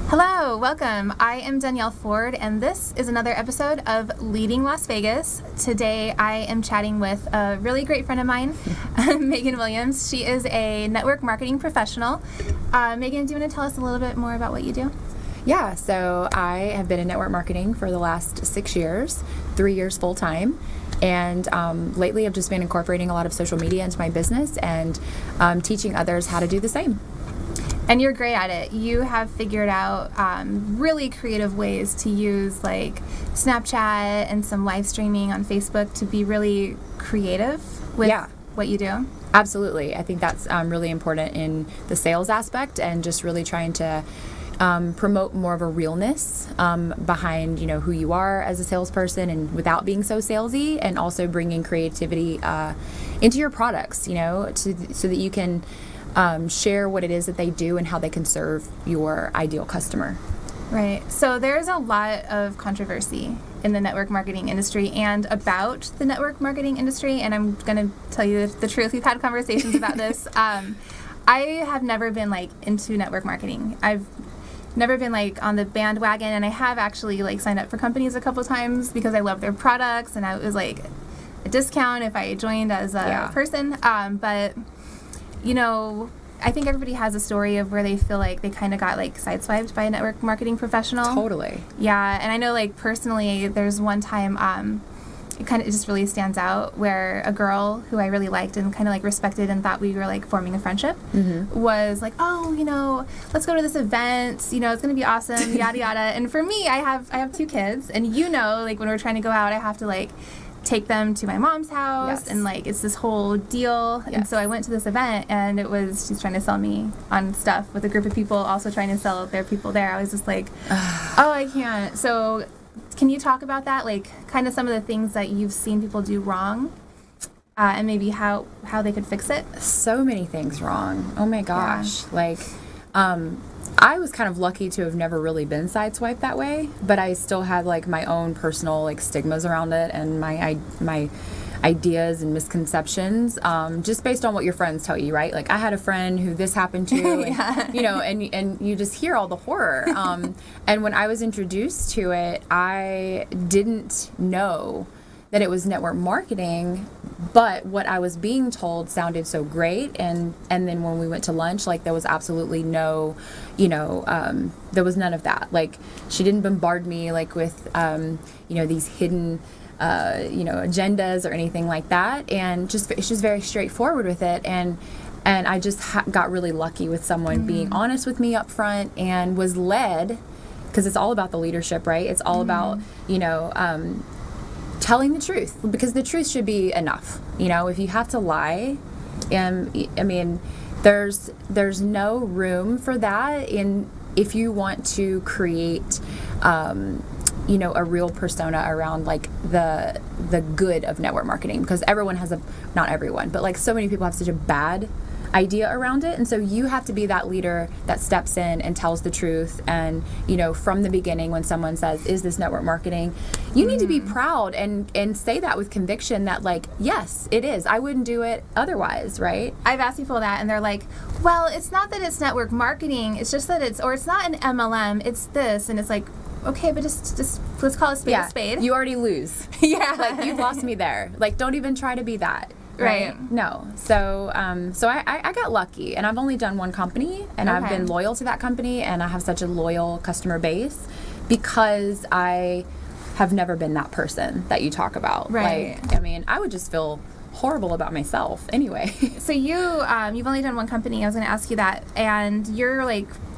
Hello, welcome. I am Danielle Ford, and this is another episode of Leading Las Vegas. Today, I am chatting with a really great friend of mine, Megan Williams. She is a network marketing professional. Megan, do you want to tell us a little bit more about what you do? Yeah, so I have been in network marketing for the last 6 years, 3 years full time. And lately, I've just been incorporating a lot of social media into my business and teaching others how to do the same. And you're great at it. You have figured out really creative ways to use like Snapchat and some live streaming on Facebook to be really creative with what you do. Absolutely. I think that's really important in the sales aspect and just really trying to promote more of a realness behind, who you are as a salesperson and without being so salesy, and also bringing creativity into your products, so that you can share what it is that they do and how they can serve your ideal customer. Right. So there's a lot of controversy in the network marketing industry and about the network marketing industry, and I'm going to tell you the truth. We've had conversations about this. I have never been into network marketing. I've never been on the bandwagon, and I have actually signed up for companies a couple times because I love their products, and I was a discount if I joined as a person. But I think everybody has a story of where they feel like they kind of got sideswiped by a network marketing professional. Totally. Yeah, and I know personally, there's one time it just really stands out where a girl who I really liked and kind of respected and thought we were forming a friendship was let's go to this event, it's going to be awesome, yada yada. And for me, I have 2 kids, and when we're trying to go out, I have to take them to my mom's house, and it's this whole deal. And so I went to this event, and she's trying to sell me on stuff with a group of people also trying to sell their people there. I was just oh, I can't. So can you talk about that, kind of some of the things that you've seen people do wrong, and maybe how they could fix it? So many things wrong. Oh my gosh. I was kind of lucky to have never really been sideswiped that way, but I still had my own personal stigmas around it and my ideas and misconceptions, just based on what your friends tell you, right? I had a friend who this happened to, and, and you just hear all the horror. And when I was introduced to it, I didn't know that it was network marketing, but what I was being told sounded so great. And then when we went to lunch, there was absolutely no, there was none of that. She didn't bombard me with, these hidden, agendas or anything like that. And she's very straightforward with it. And I just got really lucky with someone being honest with me up front and was led, because it's all about the leadership, right? It's all about, telling the truth, because the truth should be enough. If you have to lie, there's no room for that if you want to create a real persona around the good of network marketing, because everyone has not everyone, but so many people have such a bad idea around it. And so you have to be that leader that steps in and tells the truth. And from the beginning, when someone says, is this network marketing, you need to be proud and say that with conviction that yes, it is. I wouldn't do it otherwise, right? I've asked people that, and they're well, it's not that it's network marketing, it's just that it's not an MLM, it's this. And it's okay, but just let's call a spade a spade. You already lose. You've lost me there. Don't even try to be that. Right. No. So I got lucky, and I've only done one company, and I've been loyal to that company, and I have such a loyal customer base because I have never been that person that you talk about. Right. I would just feel horrible about myself anyway. So you've only done one company. I was going to ask you that, and you're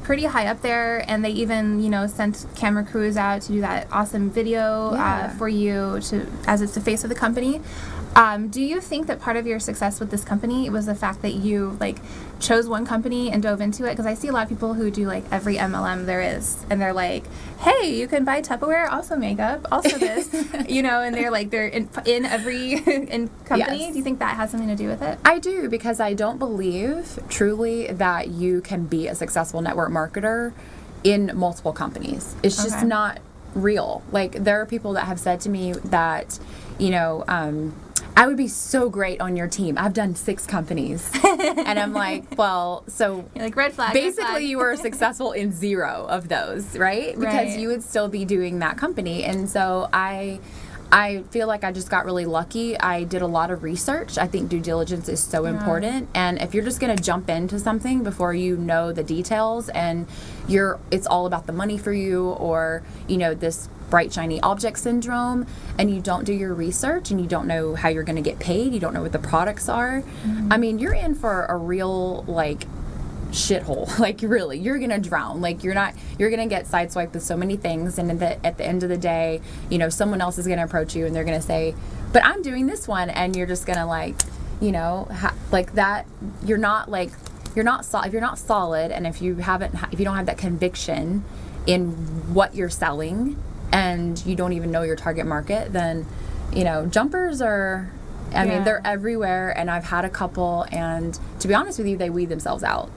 pretty high up there, and they even sent camera crews out to do that awesome video for you as it's the face of the company. Do you think that part of your success with this company was the fact that you chose one company and dove into it? Because I see a lot of people who do every MLM there is, and they're hey, you can buy Tupperware, also makeup, also this, and they're in every company. Yes. Do you think that has something to do with it? I do, because I don't believe truly that you can be a successful network marketer in multiple companies. It's just not real. There are people that have said to me that, I would be so great on your team. I've done 6 companies. And I'm like, well, so You're like, red flag. basically red flag. you were successful in 0 of those, right? Because Right. you would still be doing that company. And so I feel like I just got really lucky. I did a lot of research. I think due diligence is so important. And if you're just going to jump into something before you know the details and it's all about the money for you, or, this bright shiny object syndrome, and you don't do your research and you don't know how you're going to get paid, you don't know what the products are. I mean, you're in for a real shithole. Like, really, you're gonna drown. Like, you're gonna get sideswiped with so many things, and at the end of the day, someone else is gonna approach you and they're gonna say, but I'm doing this one, and you're just gonna that. You're not if you're not solid, and if you don't have that conviction in what you're selling, and you don't even know your target market, then jumpers are, I mean, they're everywhere. And I've had a couple, and to be honest with you, they weed themselves out,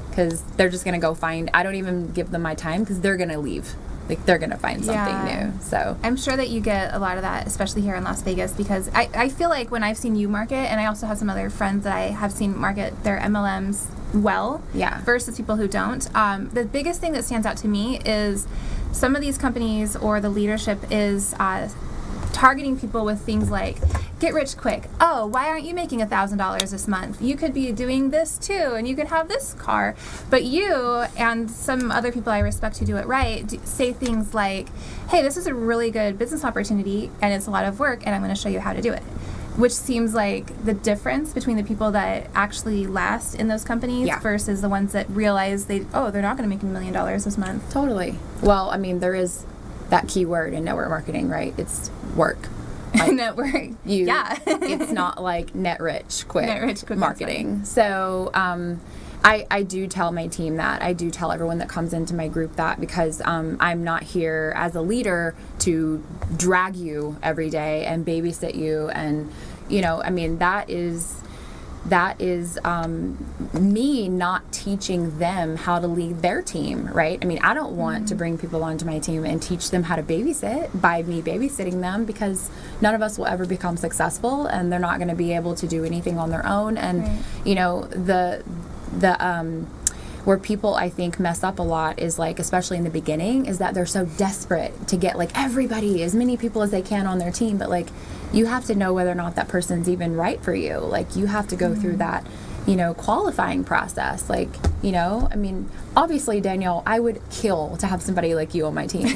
because they're just going to go find, I don't even give them my time, because they're going to leave. Like, they're going to find something new. So I'm sure that you get a lot of that, especially here in Las Vegas, because I feel like when I've seen you market, and I also have some other friends that I have seen market their MLMs well, versus people who don't. The biggest thing that stands out to me is some of these companies, or the leadership, is targeting people with things like, get rich quick. Oh, why aren't you making $1,000 this month? You could be doing this too, and you could have this car. But you and some other people I respect who do it right say things like, hey, this is a really good business opportunity, and it's a lot of work, and I'm going to show you how to do it. Which seems like the difference between the people that actually last in those companies versus the ones that realize they're not going to make $1 million this month. Totally. Well, I mean, there is that key word in network marketing, right? It's work. Like, network. It's not like net rich quick marketing. So I do tell my team that. I do tell everyone that comes into my group that, because I'm not here as a leader to drag you every day and babysit you. And, I mean, that is me not teaching them how to lead their team, right? I mean, I don't want to bring people onto my team and teach them how to babysit by me babysitting them, because none of us will ever become successful, and they're not going to be able to do anything on their own. And, where people, I think, mess up a lot is, like, especially in the beginning, is that they're so desperate to get, like, everybody, as many people as they can on their team. But, like, you have to know whether or not that person's even right for you. Like, you have to go through that, qualifying process. Like, I mean, obviously, Danielle, I would kill to have somebody like you on my team.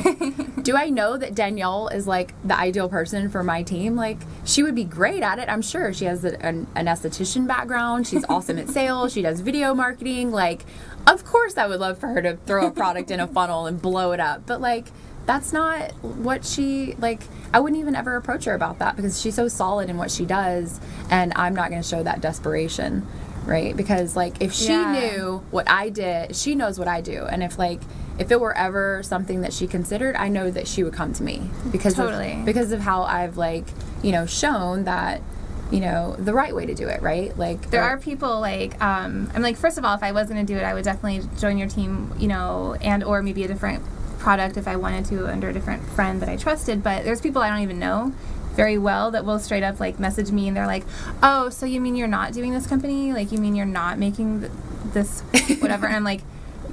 Do I know that Danielle is, like, the ideal person for my team? Like, she would be great at it, I'm sure. She has an esthetician background. She's awesome at sales. She does video marketing. Like, of course I would love for her to throw a product in a funnel and blow it up. But, like, that's not what she, like, I wouldn't even ever approach her about that, because she's so solid in what she does, and I'm not going to show that desperation, right? Because, like, if she knew what I did, she knows what I do. And if it were ever something that she considered, I know that she would come to me, because of how I've, like, shown that, the right way to do it, right? Like, there are people, like, I'm like, first of all, if I was going to do it, I would definitely join your team, and or maybe a different product if I wanted to, under a different friend that I trusted. But there's people I don't even know very well that will straight up, like, message me, and they're like, oh, so you mean you're not doing this company? Like, you mean you're not making this whatever? And I'm like,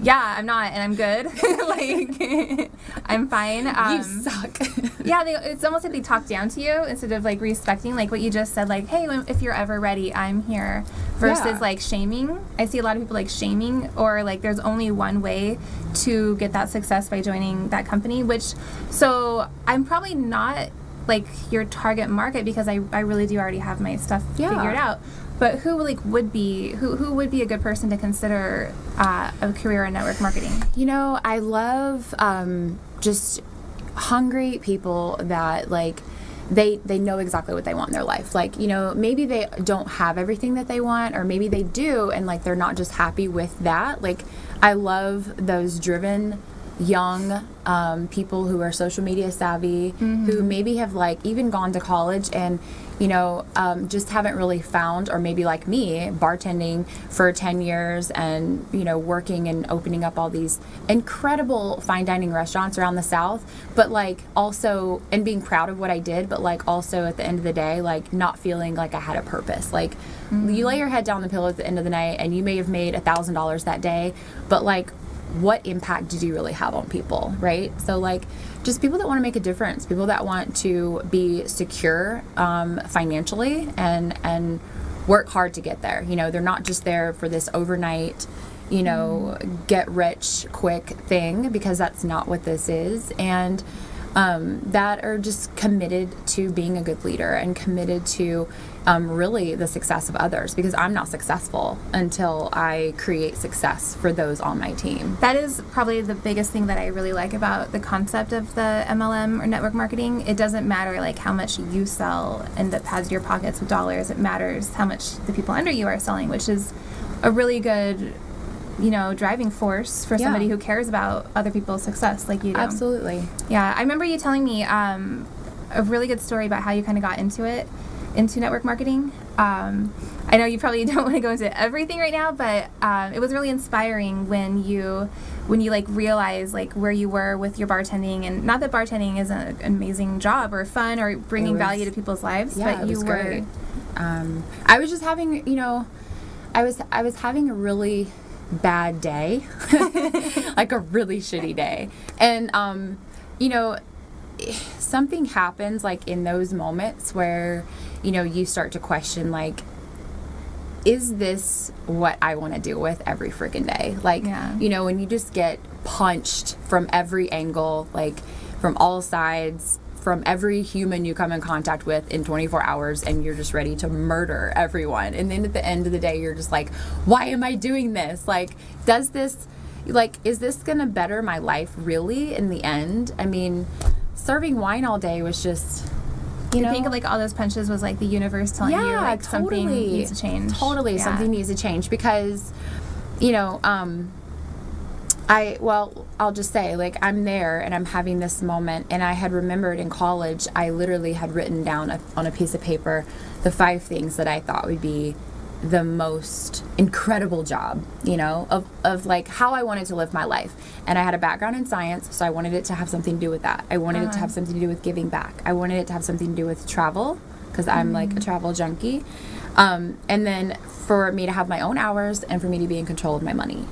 yeah, I'm not, and I'm good. Like, I'm fine. You suck. It's almost like they talk down to you instead of, like, respecting, like, what you just said, like, hey, if you're ever ready, I'm here, versus like shaming. I see a lot of people, like, shaming, or, like, there's only one way to get that success by joining that company, so I'm probably not, like, your target market, because I really do already have my stuff figured out. But who, like, would be a good person to consider a career in network marketing? I love just hungry people that, like, they know exactly what they want in their life. Like, maybe they don't have everything that they want, or maybe they do, and, like, they're not just happy with that. Like, I love those driven young people who are social media savvy, who maybe have, like, even gone to college, and just haven't really found, or maybe like me, bartending for 10 years and, working and opening up all these incredible fine dining restaurants around the South, but like also, and being proud of what I did, but like also at the end of the day, like not feeling like I had a purpose. Like you lay your head down on the pillow at the end of the night and you may have made $1,000 that day, but like, what impact did you really have on people, right? So like just people that want to make a difference, people that want to be secure financially and work hard to get there. They're not just there for this overnight, get rich quick thing, because that's not what this is. And that are just committed to being a good leader and committed to really the success of others, because I'm not successful until I create success for those on my team. That is probably the biggest thing that I really like about the concept of the MLM or network marketing. It doesn't matter like how much you sell and that pads your pockets with dollars. It matters how much the people under you are selling, which is a really good driving force for somebody who cares about other people's success like you do. Absolutely. Yeah, I remember you telling me a really good story about how you kind of got into network marketing. I know you probably don't want to go into everything right now, but it was really inspiring when you like realized like where you were with your bartending, and not that bartending is an amazing job or fun or bringing value to people's lives, but you were great. I was just having, I was having a really bad day, like a really shitty day. And, something happens like in those moments where, you start to question, like, is this what I want to deal with every freaking day? Like, when you just get punched from every angle, like from all sides, from every human you come in contact with in 24 hours, and you're just ready to murder everyone. And then at the end of the day, you're just like, why am I doing this? Like, is this gonna better my life really in the end? I mean, serving wine all day was just, you think like all those punches was like the universe telling you like something needs to change. Totally, something needs to change, because, I'll just say, like, I'm there and I'm having this moment, and I had remembered in college, I literally had written down on a piece of paper the 5 things that I thought would be the most incredible job, of like how I wanted to live my life. And I had a background in science, so I wanted it to have something to do with that. I wanted it to have something to do with giving back. I wanted it to have something to do with travel, because I'm like a travel junkie. And then for me to have my own hours and for me to be in control of my money.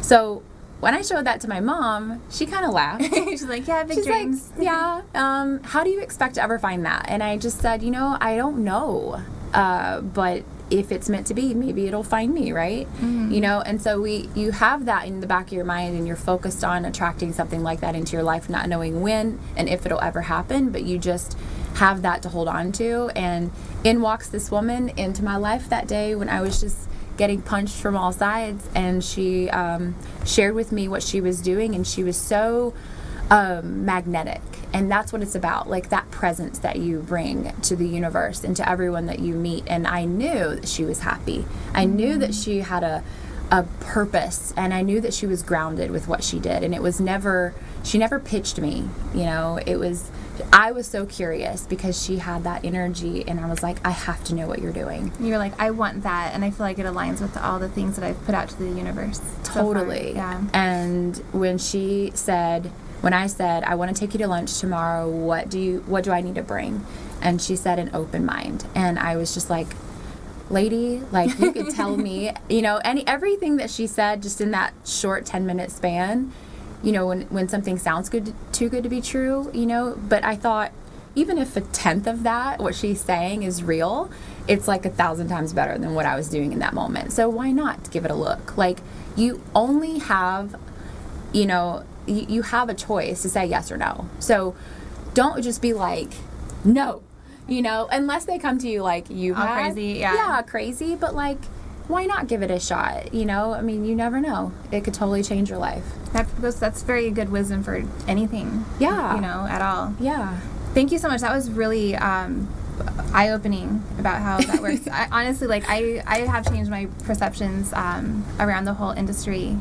So when I showed that to my mom, she kind of laughed. She's like, yeah, big dreams. Like, yeah. How do you expect to ever find that? And I just said, I don't know. But if it's meant to be, maybe it'll find me, right? And so you have that in the back of your mind, and you're focused on attracting something like that into your life, not knowing when and if it'll ever happen, but you just have that to hold on to. And in walks this woman into my life that day when I was just getting punched from all sides, and she shared with me what she was doing, and she was so magnetic. And that's what it's about, like that presence that you bring to the universe and to everyone that you meet. And I knew that she was happy. I knew that she had a purpose, and I knew that she was grounded with what she did. And it was she never pitched me, I was so curious because she had that energy, and I was like, I have to know what you're doing. You're like, I want that, and I feel like it aligns with all the things that I've put out to the universe. Totally. So far. Yeah. And when I said, I want to take you to lunch tomorrow, what do I need to bring? And she said, an open mind. And I was just like, lady, like, you could tell me, everything that she said just in that short 10-minute span, when something sounds too good to be true, but I thought, even if 1/10 of that, what she's saying is real, it's like 1,000 times better than what I was doing in that moment. So why not give it a look? Like, you only have, you have a choice to say yes or no. So don't just be like, no, unless they come to you like you have. Crazy, yeah. Crazy, but like, why not give it a shot? I mean, you never know. It could totally change your life. That's very good wisdom for anything. Yeah. At all. Yeah. Thank you so much. That was really eye-opening about how that works. I honestly, like, I have changed my perceptions around the whole industry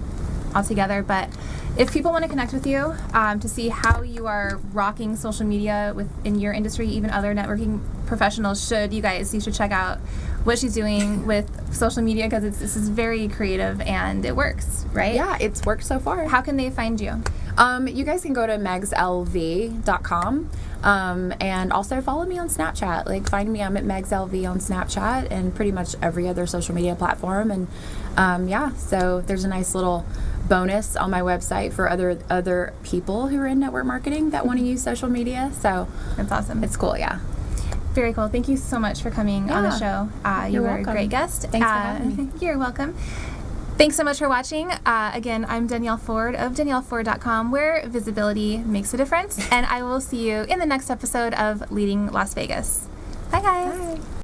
altogether. But if people want to connect with you to see how you are rocking social media in your industry, even other networking professional you should check out what she's doing with social media, because this is very creative and it works, right? Yeah, it's worked so far. How can they find you? You guys can go to megslv.com, and also follow me on Snapchat. Like, find me, I'm at megslv on Snapchat and pretty much every other social media platform. And so there's a nice little bonus on my website for other people who are in network marketing that want to use social media. So That's awesome. it's cool, yeah. Very cool. Thank you so much for coming on the show. You You're were welcome. a great guest. Thanks for having me. You're welcome. Thanks so much for watching. Again, I'm Danielle Ford of DanielleFord.com, where visibility makes a difference. And I will see you in the next episode of Leading Las Vegas. Bye, guys. Bye.